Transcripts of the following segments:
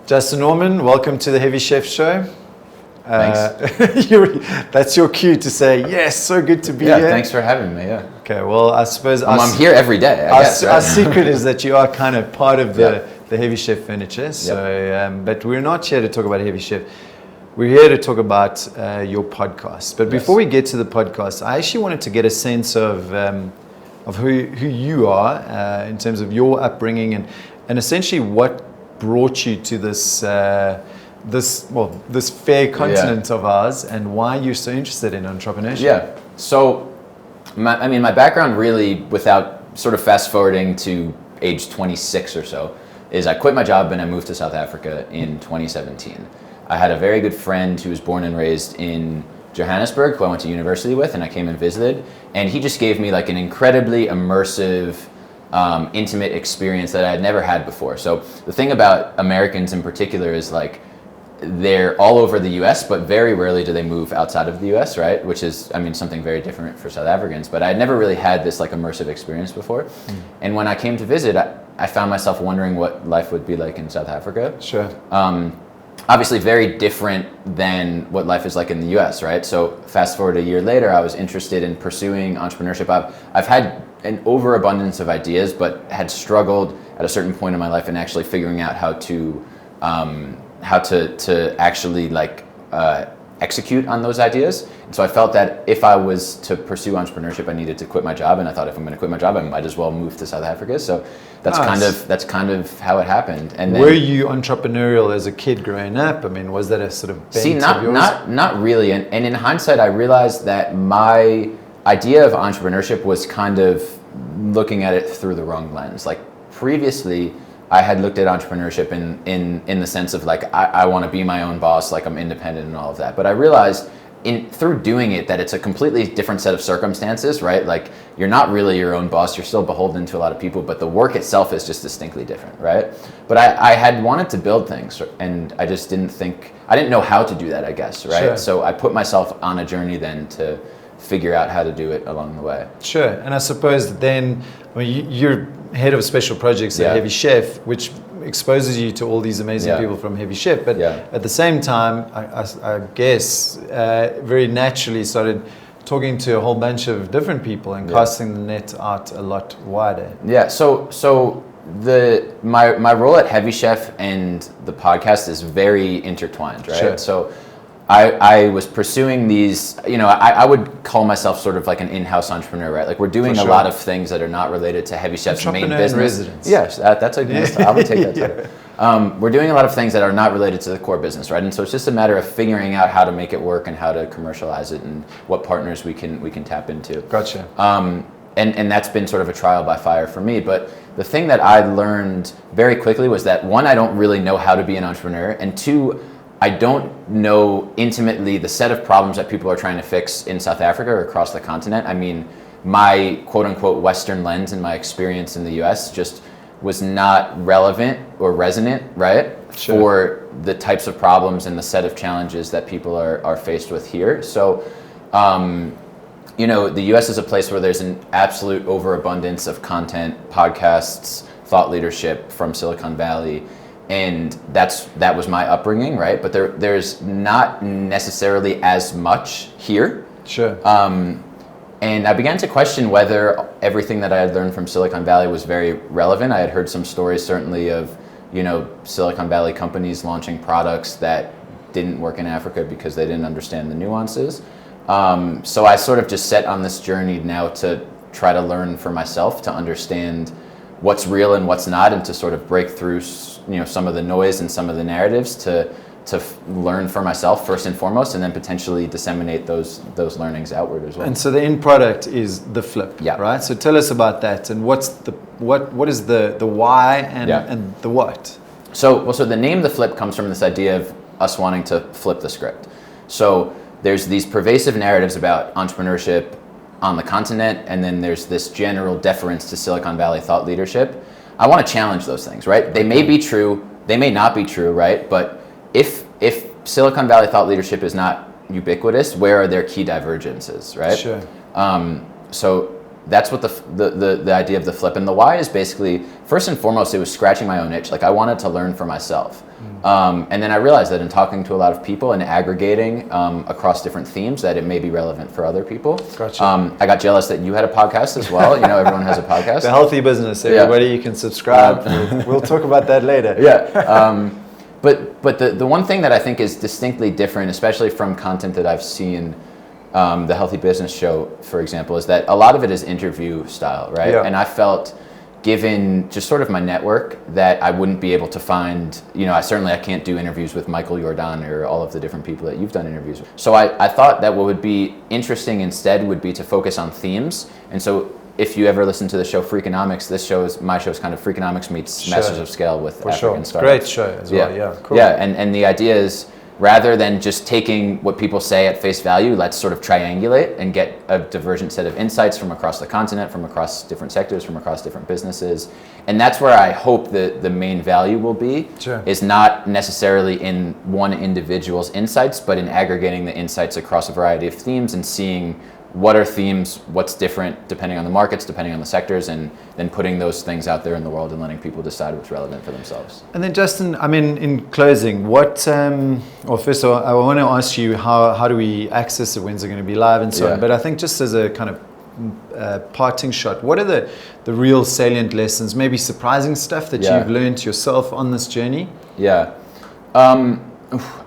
Justin Norman, welcome to the Heavy Chef Show. Thanks. That's your cue to say, yes, so good to be here. Yeah, thanks for having me, yeah. Okay, well, I suppose... I'm here every day, I guess, right? Our secret is that you are kind of part of the Heavy Chef furniture. So, but we're not here to talk about Heavy Chef. We're here to talk about your podcast. But before we get to the podcast, I actually wanted to get a sense of who you are in terms of your upbringing and essentially what brought you to this fair continent of ours, and why you're so interested in entrepreneurship. Yeah. So, my background really, without sort of fast forwarding to age 26 or so, is I quit my job and I moved to South Africa in 2017. I had a very good friend who was born and raised in Johannesburg, who I went to university with, and I came and visited, and he just gave me like an incredibly immersive, intimate experience that I had never had before. So the thing about Americans in particular is like, they're all over the US, but very rarely do they move outside of the US, right? Which is, something very different for South Africans, but I had never really had this like immersive experience before. And when I came to visit, I found myself wondering what life would be like in South Africa. Sure. Obviously very different than what life is like in the US, right? So fast forward a year later, I was interested in pursuing entrepreneurship. I've had an overabundance of ideas, but had struggled at a certain point in my life in actually figuring out how to actually execute on those ideas. And so I felt that if I was to pursue entrepreneurship, I needed to quit my job. And I thought if I'm going to quit my job, I might as well move to South Africa. So that's kind of how it happened. And then, were you entrepreneurial as a kid growing up? Was that a sort of bent of yours? Not really. And in hindsight, I realized that my idea of entrepreneurship was kind of looking at it through the wrong lens. Like previously, I had looked at entrepreneurship in the sense of like, I want to be my own boss, like I'm independent and all of that. But I realized through doing it that it's a completely different set of circumstances, right? Like you're not really your own boss, you're still beholden to a lot of people, but the work itself is just distinctly different, right? But I had wanted to build things, and I just I didn't know how to do that, I guess, right? Sure. So I put myself on a journey then to figure out how to do it along the way. Sure. And I suppose then, you're head of special projects at Heavy Chef, which exposes you to all these amazing people from Heavy Chef. But at the same time, I guess, very naturally started talking to a whole bunch of different people and casting the net out a lot wider. Yeah. So my role at Heavy Chef and the podcast is very intertwined, right? Sure. So I was pursuing these, I would call myself sort of like an in-house entrepreneur, right? Like we're doing a lot of things that are not related to Heavy Chef's main business. In residence. Yes, that's a good, I would take that title. We're doing a lot of things that are not related to the core business, right? And so it's just a matter of figuring out how to make it work and how to commercialize it and what partners we can tap into. Gotcha. And that's been sort of a trial by fire for me. But the thing that I learned very quickly was that one, I don't really know how to be an entrepreneur, and two, I don't know intimately the set of problems that people are trying to fix in South Africa or across the continent. My quote unquote Western lens and my experience in the US just was not relevant or resonant, right? Sure. For the types of problems and the set of challenges that people are faced with here. So, the US is a place where there's an absolute overabundance of content, podcasts, thought leadership from Silicon Valley. And that was my upbringing, right? But there's not necessarily as much here. Sure. And I began to question whether everything that I had learned from Silicon Valley was very relevant. I had heard some stories certainly of, Silicon Valley companies launching products that didn't work in Africa because they didn't understand the nuances. So I sort of just set on this journey now to try to learn for myself, to understand what's real and what's not, and to sort of break through, some of the noise and some of the narratives to learn for myself first and foremost, and then potentially disseminate those learnings outward as well. And so the end product is the flip, right? So tell us about that, and what is the why and the what? So the name The Flip comes from this idea of us wanting to flip the script. So there's these pervasive narratives about entrepreneurship on the continent, and then there's this general deference to Silicon Valley thought leadership. I want to challenge those things, right? They may be true, they may not be true, right? But if Silicon Valley thought leadership is not ubiquitous, where are their key divergences, right? Sure. So that's what the idea of the flip. And the why is basically, first and foremost, it was scratching my own itch. Like I wanted to learn for myself. And then I realized that in talking to a lot of people and aggregating across different themes, that it may be relevant for other people. Gotcha. I got jealous that you had a podcast as well. You know, everyone has a podcast. The Healthy Business, everybody, you can subscribe. We'll talk about that later. Yeah. But the one thing that I think is distinctly different, especially from content that I've seen, the Healthy Business Show, for example, is that a lot of it is interview style, right? Yeah. And I felt, given just sort of my network, that I wouldn't be able to find, you know, I can't do interviews with Michael Jordan or all of the different people that you've done interviews with. So I thought that what would be interesting instead would be to focus on themes. And so if you ever listen to the show Freakonomics, my show is kind of Freakonomics meets Masters of Scale with African startups. Great show as well, yeah, cool. Yeah, and the idea is, rather than just taking what people say at face value, let's sort of triangulate and get a divergent set of insights from across the continent, from across different sectors, from across different businesses. And that's where I hope that the main value will be, is not necessarily in one individual's insights, but in aggregating the insights across a variety of themes and seeing what are themes, what's different depending on the markets, depending on the sectors, and then putting those things out there in the world and letting people decide what's relevant for themselves. And then Justin, I mean, in closing, first of all, I want to ask you how do we access it, when's it going to be live and so on, but I think just as a kind of parting shot, what are the real salient lessons, maybe surprising stuff that you've learned yourself on this journey? Yeah. I mean,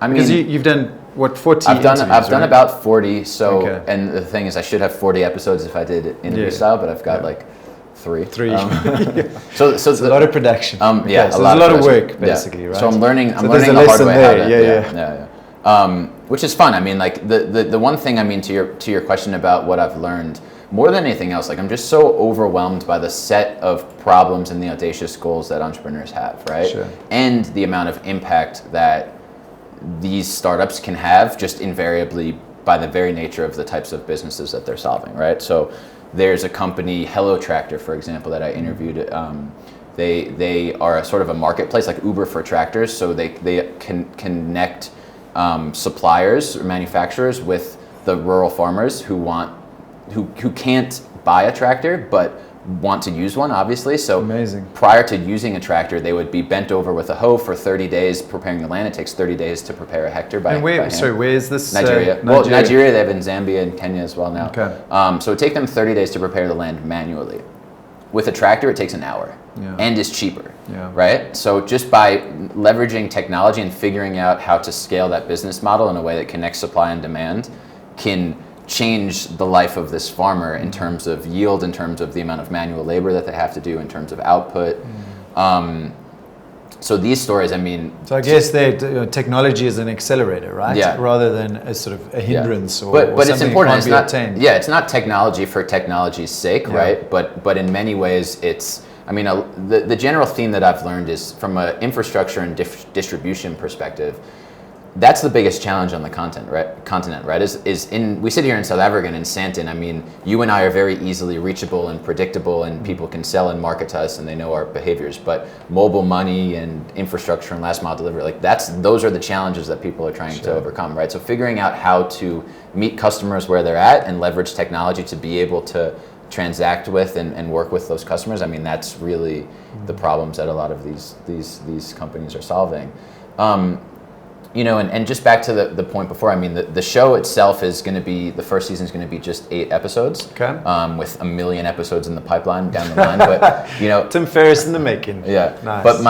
because you've done, what, 40 I've done right? about 40. So, and the thing is, I should have 40 episodes if I did it interview style, but I've got like three. So it's a lot of production. So there's a lot of work, basically, right? So I'm learning the hard way. Which is fun. I mean, like the one thing, I mean, to your question about what I've learned, more than anything else, like I'm just so overwhelmed by the set of problems and the audacious goals that entrepreneurs have, right? Sure. And the amount of impact that these startups can have just invariably by the very nature of the types of businesses that they're solving, right? So there's a company, Hello Tractor, for example, that I interviewed. They are a sort of a marketplace like Uber for tractors. So they can connect suppliers or manufacturers with the rural farmers who can't buy a tractor but want to use one, obviously. So amazing. Prior to using a tractor, they would be bent over with a hoe for 30 days preparing the land. It takes 30 days to prepare a hectare by hand. Sorry, where is this? Nigeria. Well, Nigeria, they have in Zambia and Kenya as well now. Okay. So it would take them 30 days to prepare the land manually. With a tractor, it takes an hour and is cheaper, right? So just by leveraging technology and figuring out how to scale that business model in a way that connects supply and demand can change the life of this farmer in terms of yield, in terms of the amount of manual labor that they have to do, in terms of output. So these stories, I mean... So I guess technology is an accelerator, right? Yeah. Rather than a sort of a hindrance or but it's important. It's not attained. Yeah, it's not technology for technology's sake, right? But in many ways, it's... I mean, the general theme that I've learned is from an infrastructure and distribution perspective, that's the biggest challenge on the continent, right? We sit here in South Africa and in Sandton. I mean, you and I are very easily reachable and predictable, and people can sell and market to us, and they know our behaviors. But mobile money and infrastructure and last mile delivery, like those are the challenges that people are trying to overcome, right? So figuring out how to meet customers where they're at and leverage technology to be able to transact with and work with those customers. I mean, that's really the problems that a lot of these companies are solving. You know, and just back to the point before, I mean, the show itself is going to be, the first season is going to be just 8 episodes, with 1 million episodes in the pipeline down the line. But, you know, Tim Ferriss in the making. Yeah. Nice. But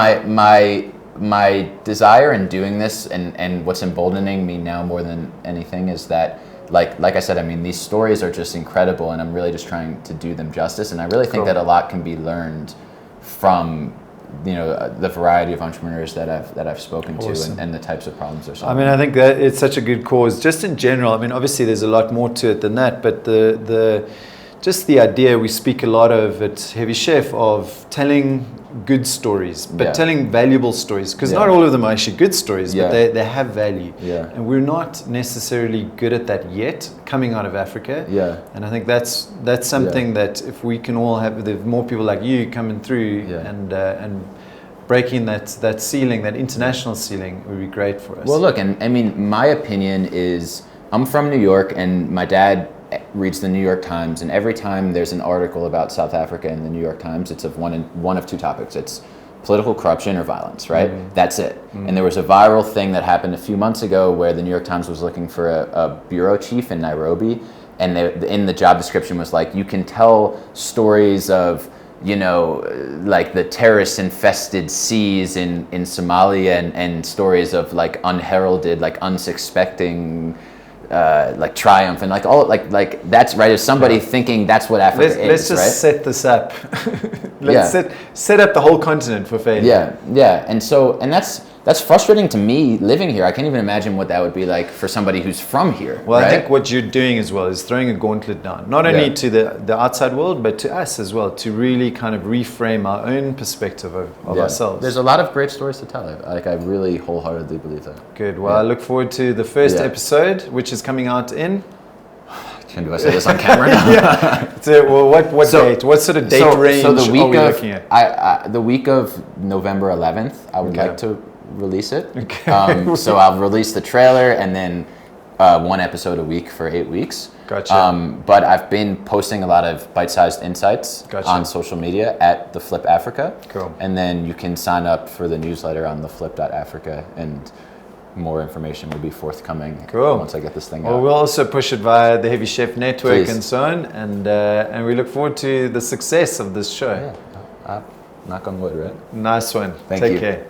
my desire in doing this and what's emboldening me now more than anything is that, like I said, I mean, these stories are just incredible, and I'm really just trying to do them justice. And I really think that a lot can be learned from, you know, the variety of entrepreneurs that I've spoken to and the types of problems they're solving. I mean, I think that it's such a good cause. Just in general, I mean, obviously there's a lot more to it than that, but just the idea, we speak a lot of at Heavy Chef of telling good stories, but telling valuable stories, because not all of them are actually good stories, but they have value. Yeah. And we're not necessarily good at that yet, coming out of Africa. Yeah. And I think that's something that if we can all have the more people like you coming through and breaking that ceiling, that international ceiling, would be great for us. Well, look, and I mean, my opinion is, I'm from New York, and my dad reads the New York Times, and every time there's an article about South Africa in the New York Times, it's of one of two topics. It's political corruption or violence, right? That's it. And there was a viral thing that happened a few months ago where the New York Times was looking for a bureau chief in Nairobi, and in the job description was like, you can tell stories of, like the terrorist-infested seas in Somalia, and stories of like unheralded, like unsuspecting, like triumph, and like all like that's right. As somebody thinking that's what Africa is, let's just right? set this up. Let's set up the whole continent for failure. Yeah, and that's frustrating to me living here. I can't even imagine what that would be like for somebody who's from here. Well, right? I think what you're doing as well is throwing a gauntlet down, not only to the outside world, but to us as well, to really kind of reframe our own perspective of ourselves. There's a lot of great stories to tell. I really wholeheartedly believe that. Good. Well, I look forward to the first episode, which is coming out in... Do I say this on camera now? So, what date? What sort of date range are we looking at? The week of November 11th, I would like to release it. Okay. So I'll release the trailer and then one episode a week for 8 weeks. Gotcha. But I've been posting a lot of bite-sized insights on social media at The Flip Africa. Cool. And then you can sign up for the newsletter on theflip.africa, and more information will be forthcoming once I get this thing out. Well, we'll also push it via the Heavy Chef Network. Please. And so on, and we look forward to the success of this show. Knock on wood, right? Nice one. Thank Take you. care.